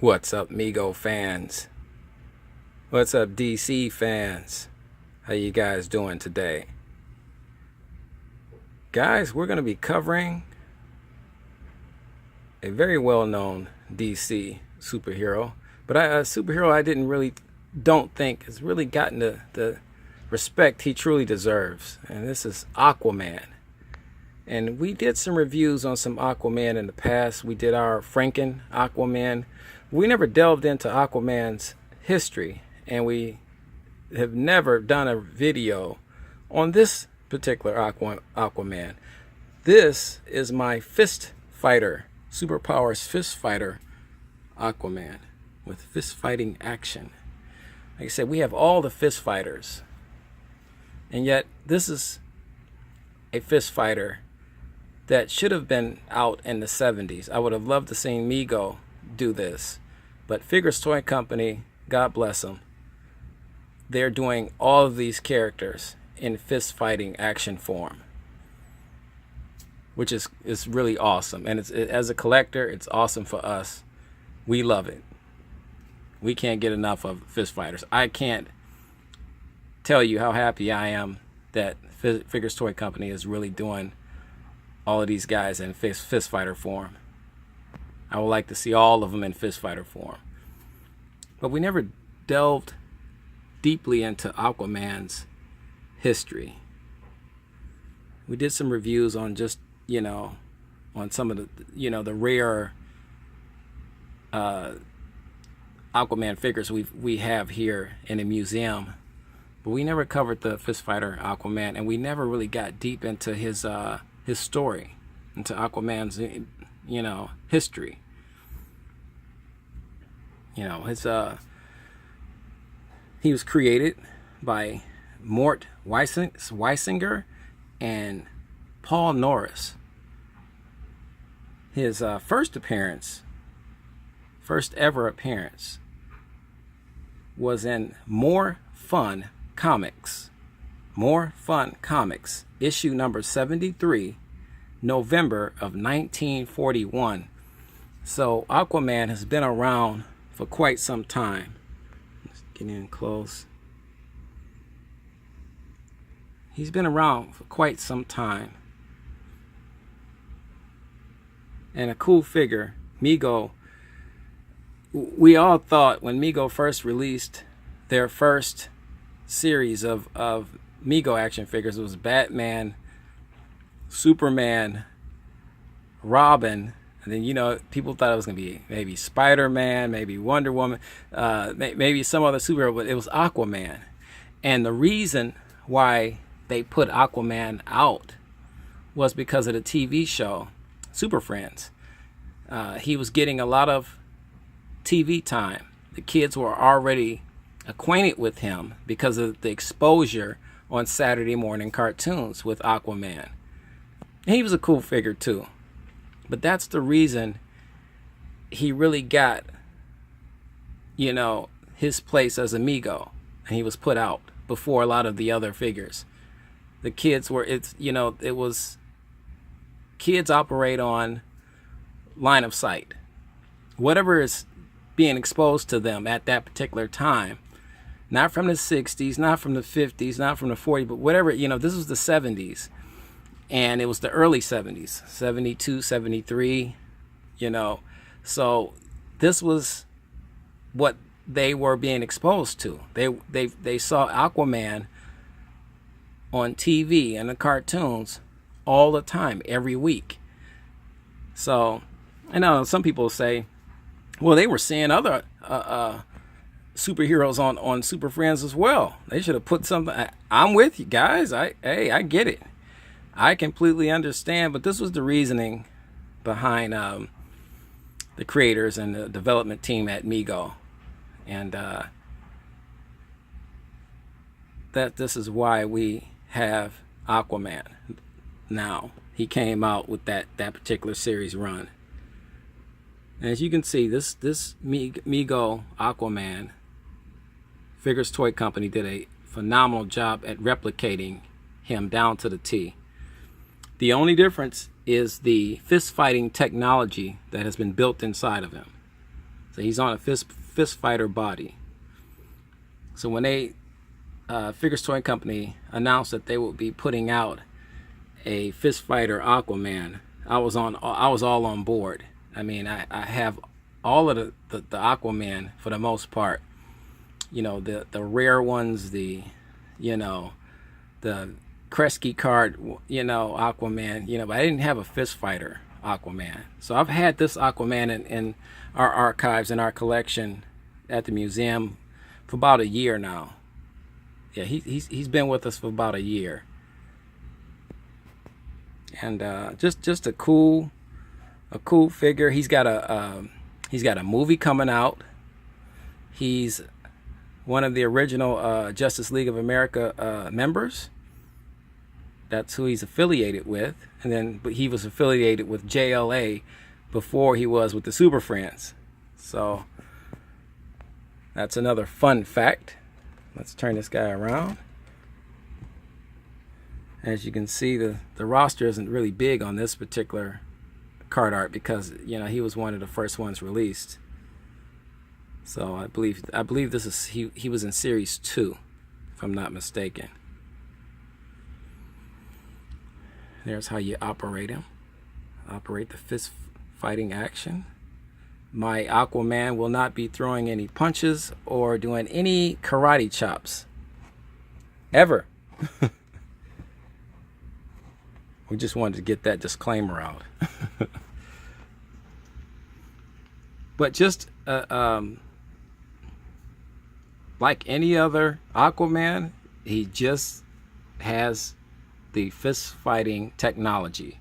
What's up, MEGO fans? What's up, DC fans? How you guys doing today? Guys, we're going to be covering a very well-known DC superhero, but a superhero I don't think has really gotten the respect he truly deserves, and this is Aquaman. And we did some reviews on some Aquaman in the past. We did our Franken Aquaman. We never delved into Aquaman's history, and we have never done a video on this particular Aquaman. This is my fist fighter, superpowers fist fighter Aquaman with fist fighting action. Like I said, we have all the fist fighters, and yet this is a fist fighter that should have been out in the 70s. I would have loved to see MEGO do this, but Figures Toy Company, God bless them, they're doing all of these characters in fist fighting action form, which is really awesome. And as a collector, it's awesome for us. We love it. We can't get enough of fist fighters. I can't tell you how happy I am that Figures Toy Company is really doing all of these guys in fist fighter form. I would like to see all of them in fist fighter form. But we never delved deeply into Aquaman's history. We did some reviews on just, on some of the, the rare Aquaman figures we have here in a museum. But we never covered the fist fighter Aquaman, and we never really got deep into his story, into Aquaman's history. He was created by Mort Weisinger and Paul Norris. His first ever appearance was in More Fun Comics, issue number 73, November of 1941. So Aquaman has been around for quite some time. Let's get in close. He's been around for quite some time. And a cool figure, MEGO. We all thought when MEGO first released their first series of MEGO action figures, it was Batman, Superman, Robin, and then people thought it was gonna be maybe Spider-Man, maybe Wonder Woman, maybe some other superhero, but it was Aquaman. And the reason why they put Aquaman out was because of the TV show Super Friends. He was getting a lot of TV time. The kids were already acquainted with him because of the exposure on Saturday morning cartoons with Aquaman. He was a cool figure too, but that's the reason he really got his place as a MEGO, and he was put out before a lot of the other figures. The kids were, it was, kids operate on line of sight. Whatever is being exposed to them at that particular time, not from the 60s, not from the 50s, not from the 40s, but whatever, this was the 70s. And it was the early 70s, 72, 73, So this was what they were being exposed to. They saw Aquaman on TV and the cartoons all the time, every week. So, I know some people say, well, they were seeing other superheroes on Super Friends as well. They should have put something. I'm with you guys. I get it. I completely understand, but this was the reasoning behind the creators and the development team at MEGO, and that this is why we have Aquaman now. He came out with that particular series run. As you can see, this MEGO Aquaman, Figures Toy Company did a phenomenal job at replicating him down to the T. The only difference is the fist fighting technology that has been built inside of him. So he's on a fist fighter body. So when they Figures Toy Company announced that they would be putting out a fist fighter Aquaman, I was all on board. I mean, I have all of the Aquaman for the most part. You know, the rare ones, the Kresge card, Aquaman, but I didn't have a fist fighter Aquaman. So I've had this Aquaman in our archives, in our collection at the museum for about a year now. Yeah, he's been with us for about a year. And just a cool figure. He's got a movie coming out. He's one of the original Justice League of America members. That's who he's affiliated with. But he was affiliated with JLA before he was with the Super Friends. So that's another fun fact. Let's turn this guy around. As you can see, the roster isn't really big on this particular card art because he was one of the first ones released. So I believe this is he was in series 2, if I'm not mistaken. There's how you operate him. Operate the fist fighting action. My Aquaman will not be throwing any punches or doing any karate chops. Ever. We just wanted to get that disclaimer out. But just like any other Aquaman, he just has the fist fighting technology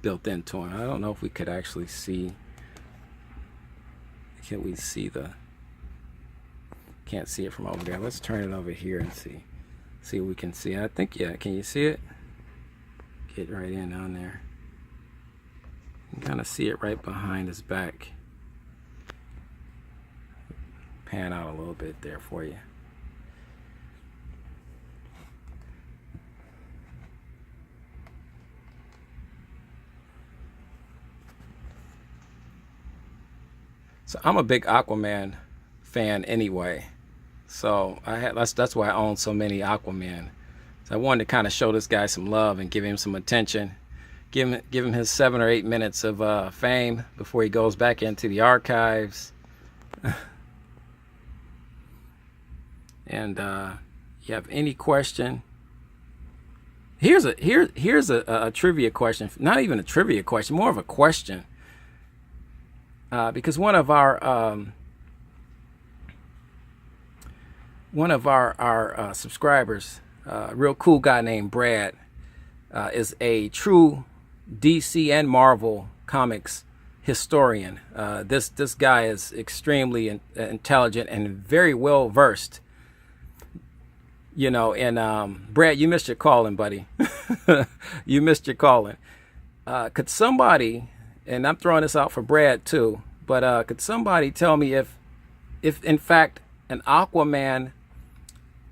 built into him. I don't know if we could actually see. Can we see can't see it from over there. Let's turn it over here and see what we can see. I think, yeah, can you see it? Get right in on there. You can kind of see it right behind his back. Pan out a little bit there for you. So I'm a big Aquaman fan anyway. So that's why I own so many Aquaman. So I wanted to kind of show this guy some love and give him some attention. Give him his 7 or 8 minutes of fame before he goes back into the archives. And you have any question? Here's a trivia question. Not even a trivia question, more of a question. Because one of our subscribers, a real cool guy named Brad, is a true DC and Marvel comics historian. This guy is extremely intelligent and very well versed. And Brad, you missed your calling, buddy. You missed your calling. Could somebody, and I'm throwing this out for Brad too, but could somebody tell me if in fact an Aquaman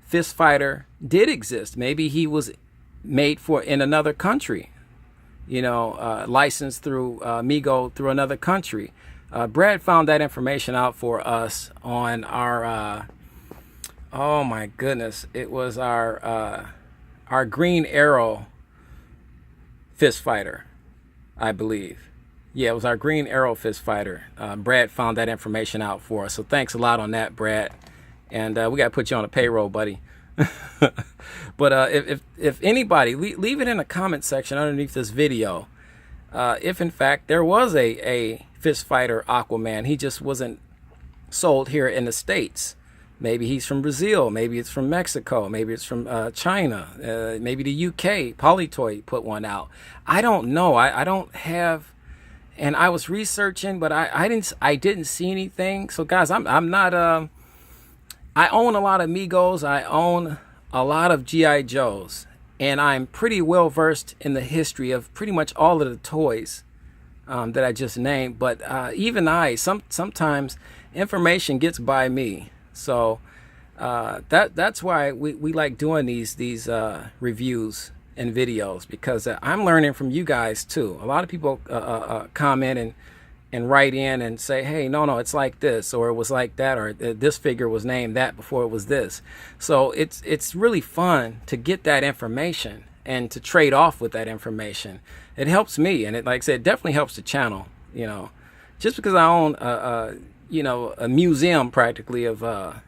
fist fighter did exist? Maybe he was made in another country, licensed through MEGO through another country. Brad found that information out for us on our oh my goodness, it was our Green Arrow fist fighter, I believe. Yeah, it was our Green Arrow fist fighter. Brad found that information out for us. So thanks a lot on that, Brad. And we got to put you on a payroll, buddy. But if anybody, leave it in the comment section underneath this video. If in fact there was a fist fighter Aquaman, he just wasn't sold here in the States. Maybe he's from Brazil. Maybe it's from Mexico. Maybe it's from China. Maybe the UK. Polytoy put one out. I don't know. I don't have. And I was researching, but I didn't see anything. So guys, I'm not. I own a lot of MEGOs. I own a lot of GI Joes, and I'm pretty well versed in the history of pretty much all of the toys that I just named. But even sometimes information gets by me. So that's why we like doing these reviews and videos, because I'm learning from you guys too. A lot of people comment and write in and say, hey, no, it's like this, or it was like that, or this figure was named that before it was this. So it's really fun to get that information and to trade off with that information. It helps me, and it, like I said, it definitely helps the channel. You know, just because I own a museum practically of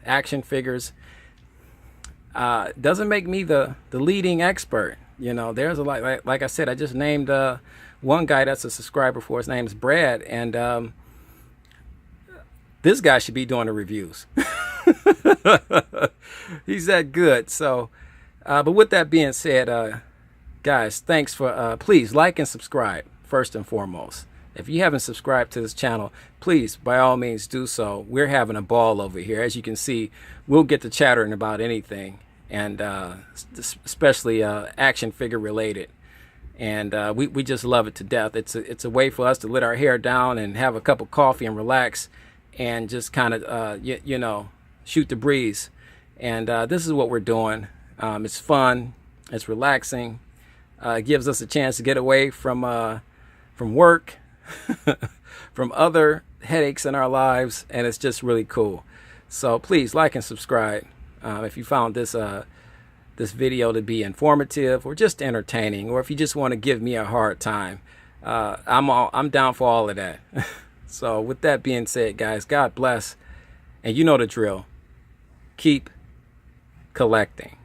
action figures doesn't make me the leading expert. You know, there's a lot, like I said, I just named one guy that's a subscriber for. His name's Brad, and this guy should be doing the reviews. He's that good. So, but with that being said, guys, thanks for please like and subscribe first and foremost. If you haven't subscribed to this channel, please, by all means, do so. We're having a ball over here. As you can see, we'll get to chattering about anything, and especially action figure related. And we just love it to death. It's a way for us to let our hair down and have a cup of coffee and relax and just kind of, you know, shoot the breeze. And this is what we're doing. It's fun. It's relaxing. It gives us a chance to get away from work, from other headaches in our lives, and it's just really cool. So please like and subscribe if you found this this video to be informative or just entertaining, or if you just want to give me a hard time. I'm down for all of that. So with that being said, guys, God bless, and you know the drill. Keep collecting.